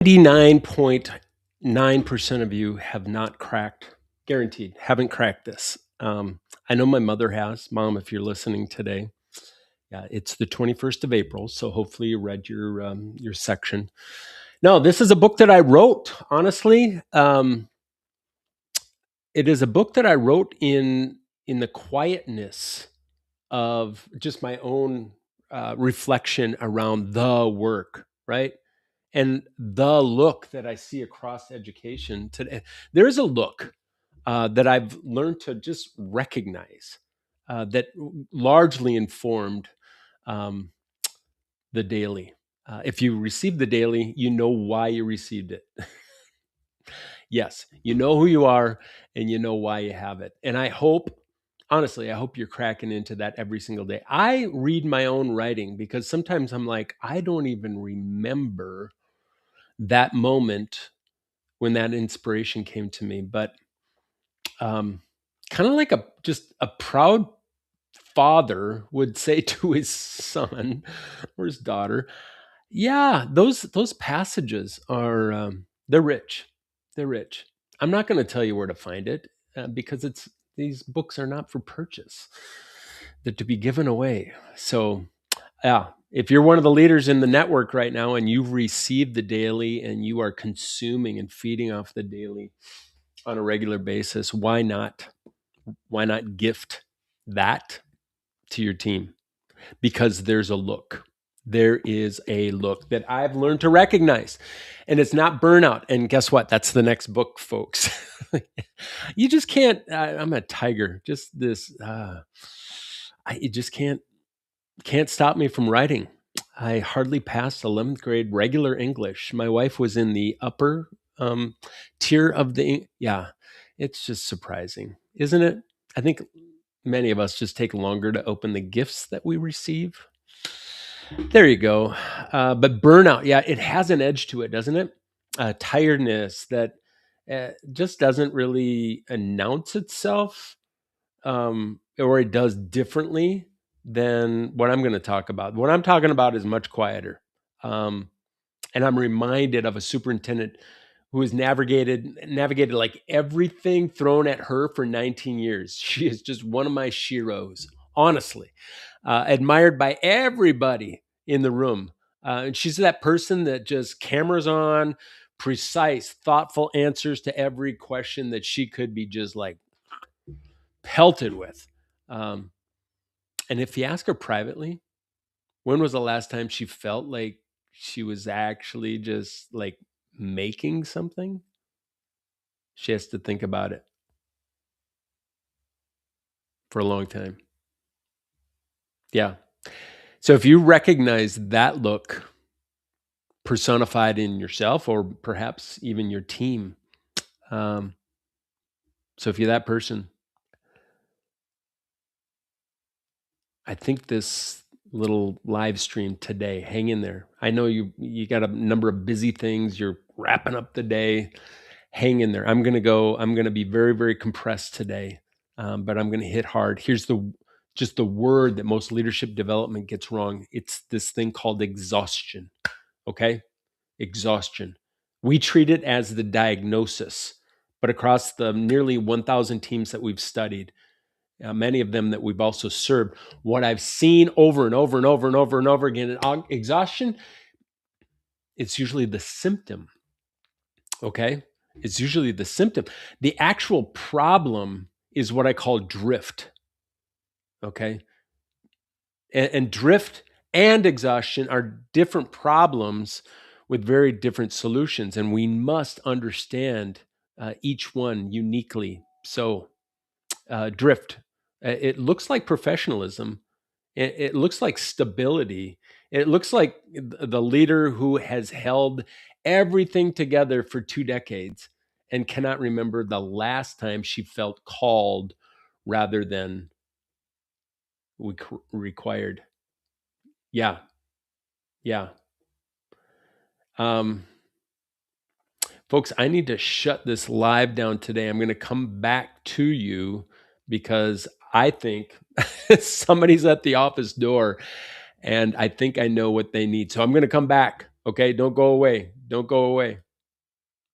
99.9% of you have not cracked, guaranteed, haven't cracked this. I know my mother has. Mom, if you're listening today, yeah, it's the 21st of April, so hopefully you read your section. No, this is a book that I wrote. Honestly, it is a book that I wrote in the quietness of just my own reflection around the work, right? And the look that I see across education today. There's a look that I've learned to just recognize that largely informed um, the daily. If you received the daily, you know why you received it. Yes, you know who you are and you know why you have it. And I hope, honestly, I hope you're cracking into that every single day. I read my own writing because sometimes I'm like, I don't even remember that moment when that inspiration came to me. But um, kind of like just a proud father would say to his son or his daughter, yeah, those passages are they're rich. They're rich. I'm not going to tell you where to find it because it's these books are not for purchase. They're to be given away. So yeah, if you're one of the leaders in the network right now and you've received the daily and you are consuming and feeding off the daily on a regular basis, why not? Why not gift that to your team? Because there's a look. There is a look that I've learned to recognize, and it's not burnout. And guess what? That's the next book, folks. You just can't. I'm a tiger. Just this. You just can't stop me from writing. I hardly passed 11th grade regular English. My wife was in the upper tier of the. Yeah, it's just surprising, isn't it? I think many of us just take longer to open the gifts that we receive. There you go. But burnout, yeah, it has an edge to it, doesn't it? Tiredness that just doesn't really announce itself, or it does differently than what I'm going to talk about. What I'm talking about is much quieter. Um, and I'm reminded of a superintendent who has navigated like everything thrown at her for 19 years. She is just one of my sheroes, honestly, admired by everybody in the room. And she's that person that just cameras on, precise, thoughtful answers to every question that she could be just like pelted with. Um, and if you ask her privately, when was the last time she felt like she was actually just like making something? She has to think about it for a long time. Yeah. So if you recognize that look personified in yourself or perhaps even your team, um, so if you're that person, I think this little live stream today, hang in there. I know you got a number of busy things. You're wrapping up the day. Hang in there. I'm going to be very, very compressed today, but I'm going to hit hard. Here's just the word that most leadership development gets wrong. It's this thing called exhaustion. Okay. Exhaustion. We treat it as the diagnosis, but across the nearly 1,000 teams that we've studied, many of them that we've also served, what I've seen over and over and over and over and over again, exhaustion, it's usually the symptom. Okay. It's usually the symptom. The actual problem is what I call drift. Okay. And drift and exhaustion are different problems with very different solutions. And we must understand each one uniquely. So, drift, it looks like professionalism, it looks like stability, it looks like the leader who has held everything together for 2 decades and cannot remember the last time she felt called rather than required. Yeah, yeah. Um, Folks, I need to shut this live down today. I'm going to come back to you because I think somebody's at the office door and I think I know what they need. So I'm going to come back. Okay. Don't go away. Don't go away.